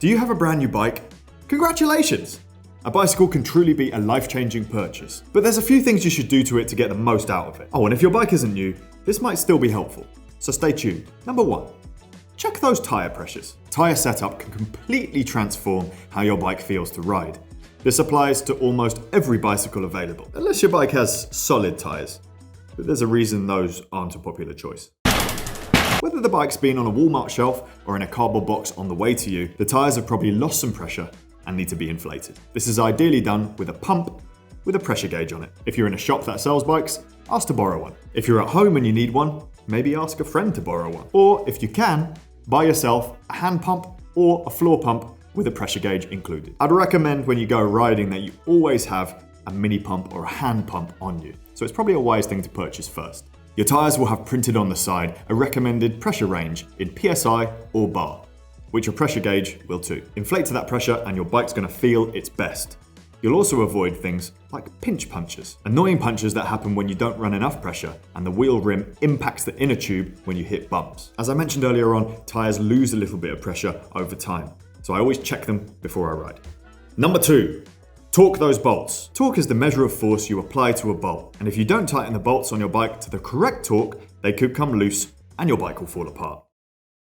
Do you have a brand new bike? Congratulations! A bicycle can truly be a life-changing purchase, but there's a few things you should do to it to get the most out of it. Oh, and if your bike isn't new, this might still be helpful, so stay tuned. Number 1. Check those tyre pressures. Tyre setup can completely transform how your bike feels to ride. This applies to almost every bicycle available, unless your bike has solid tyres, but there's a reason those aren't a popular choice. Whether the bike's been on a Walmart shelf or in a cardboard box on the way to you, the tyres have probably lost some pressure and need to be inflated. This is ideally done with a pump with a pressure gauge on it. If you're in a shop that sells bikes, ask to borrow one. If you're at home and you need one, maybe ask a friend to borrow one. Or if you can, buy yourself a hand pump or a floor pump with a pressure gauge included. I'd recommend when you go riding that you always have a mini pump or a hand pump on you, so it's probably a wise thing to purchase first. Your tyres will have printed on the side a recommended pressure range in PSI or bar, which your pressure gauge will too. Inflate to that pressure and your bike's going to feel its best. You'll also avoid things like pinch punches, annoying punches that happen when you don't run enough pressure and the wheel rim impacts the inner tube when you hit bumps. As I mentioned earlier on, tyres lose a little bit of pressure over time, so I always check them before I ride. Number 2. Torque those bolts. Torque is the measure of force you apply to a bolt, and if you don't tighten the bolts on your bike to the correct torque, they could come loose and your bike will fall apart.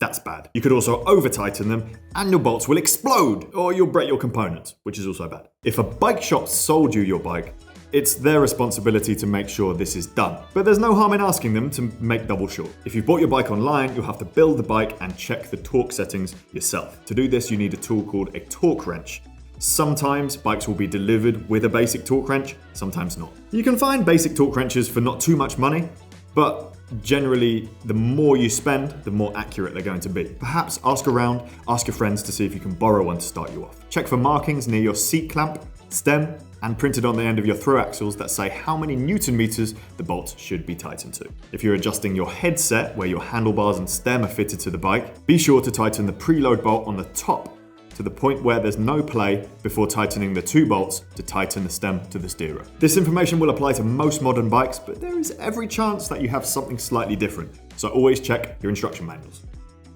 That's bad. You could also over-tighten them and your bolts will explode, or you'll break your components, which is also bad. If a bike shop sold you your bike, it's their responsibility to make sure this is done. But there's no harm in asking them to make double sure. If you've bought your bike online, you'll have to build the bike and check the torque settings yourself. To do this, you need a tool called a torque wrench. Sometimes bikes will be delivered with a basic torque wrench, sometimes not. You can find basic torque wrenches for not too much money, but generally the more you spend, the more accurate they're going to be. Perhaps ask around, ask your friends to see if you can borrow one to start you off. Check for markings near your seat clamp, stem, and printed on the end of your throw axles that say how many Newton meters the bolts should be tightened to. If you're adjusting your headset where your handlebars and stem are fitted to the bike, be sure to tighten the preload bolt on the top to the point where there's no play before tightening the 2 bolts to tighten the stem to the steerer. This information will apply to most modern bikes, but there is every chance that you have something slightly different, so always check your instruction manuals.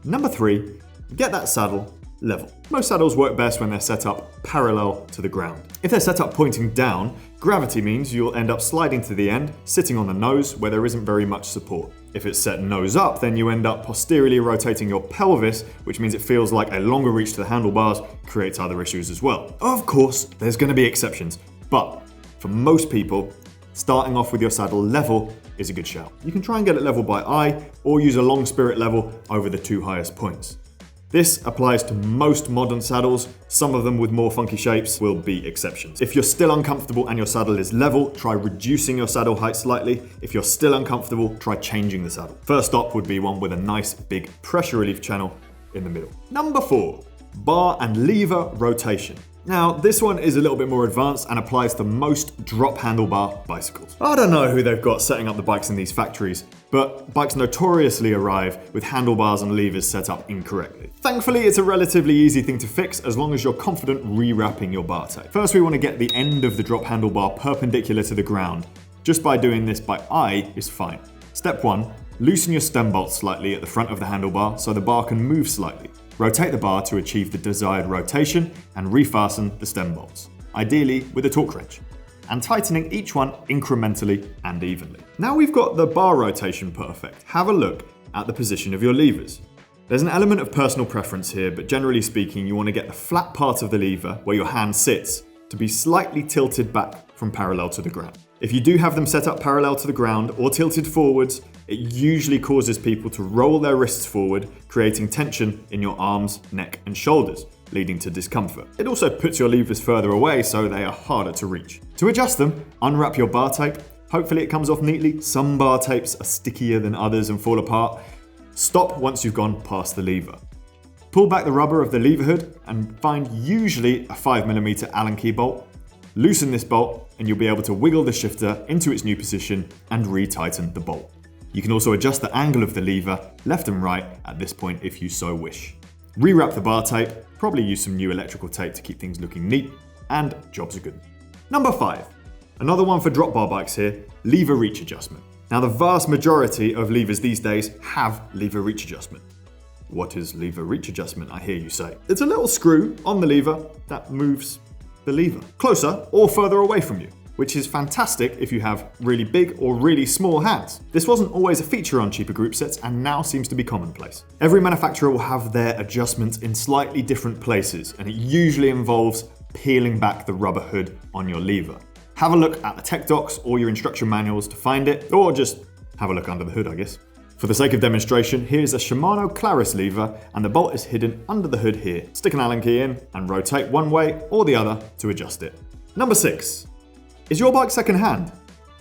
Number 3, get that saddle level. Most saddles work best when they're set up parallel to the ground. If they're set up pointing down, gravity means you'll end up sliding to the end, sitting on the nose where there isn't very much support. If it's set nose up, then you end up posteriorly rotating your pelvis, which means it feels like a longer reach to the handlebars, creates other issues as well. Of course, there's going to be exceptions, but for most people, starting off with your saddle level is a good shout. You can try and get it level by eye, or use a long spirit level over the 2 highest points. This applies to most modern saddles. Some of them with more funky shapes will be exceptions. If you're still uncomfortable and your saddle is level, try reducing your saddle height slightly. If you're still uncomfortable, try changing the saddle. First stop would be one with a nice big pressure relief channel in the middle. Number 4, bar and lever rotation. Now, this one is a little bit more advanced and applies to most drop handlebar bicycles. I don't know who they've got setting up the bikes in these factories, but bikes notoriously arrive with handlebars and levers set up incorrectly. Thankfully, it's a relatively easy thing to fix as long as you're confident rewrapping your bar tape. First, we want to get the end of the drop handlebar perpendicular to the ground. Just by doing this by eye is fine. Step 1, loosen your stem bolt slightly at the front of the handlebar so the bar can move slightly. Rotate the bar to achieve the desired rotation and refasten the stem bolts, ideally with a torque wrench, and tightening each one incrementally and evenly. Now we've got the bar rotation perfect, have a look at the position of your levers. There's an element of personal preference here, but generally speaking, you want to get the flat part of the lever where your hand sits to be slightly tilted back from parallel to the ground. If you do have them set up parallel to the ground or tilted forwards, it usually causes people to roll their wrists forward, creating tension in your arms, neck, and shoulders, leading to discomfort. It also puts your levers further away, so they are harder to reach. To adjust them, unwrap your bar tape. Hopefully it comes off neatly. Some bar tapes are stickier than others and fall apart. Stop once you've gone past the lever. Pull back the rubber of the lever hood and find usually a 5mm Allen key bolt. Loosen this bolt and you'll be able to wiggle the shifter into its new position and re-tighten the bolt. You can also adjust the angle of the lever left and right at this point if you so wish. Rewrap the bar tape, probably use some new electrical tape to keep things looking neat, and jobs are good. Number 5, another one for drop bar bikes here, lever reach adjustment. Now the vast majority of levers these days have lever reach adjustment. What is lever reach adjustment, I hear you say? It's a little screw on the lever that moves the lever closer or further away from you, which is fantastic if you have really big or really small hands. This wasn't always a feature on cheaper group sets and now seems to be commonplace. Every manufacturer will have their adjustments in slightly different places, and it usually involves peeling back the rubber hood on your lever. Have a look at the tech docs or your instruction manuals to find it, or just have a look under the hood, I guess. For the sake of demonstration, here's a Shimano Claris lever, and the bolt is hidden under the hood here. Stick an Allen key in and rotate one way or the other to adjust it. Number 6. Is your bike second-hand?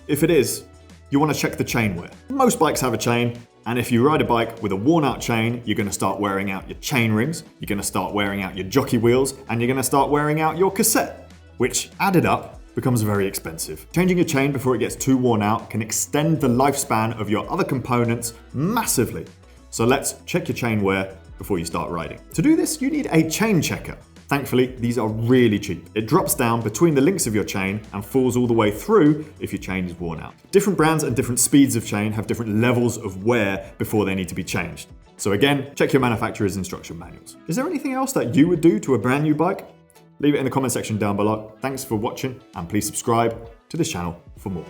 If it is, you want to check the chain wear. Most bikes have a chain, and if you ride a bike with a worn-out chain, you're going to start wearing out your chain rings, you're going to start wearing out your jockey wheels, and you're going to start wearing out your cassette, which, added up, becomes very expensive. Changing a chain before it gets too worn out can extend the lifespan of your other components massively. So let's check your chain wear before you start riding. To do this, you need a chain checker. Thankfully, these are really cheap. It drops down between the links of your chain and falls all the way through if your chain is worn out. Different brands and different speeds of chain have different levels of wear before they need to be changed. So again, check your manufacturer's instruction manuals. Is there anything else that you would do to a brand new bike? Leave it in the comment section down below. Thanks for watching, and please subscribe to this channel for more.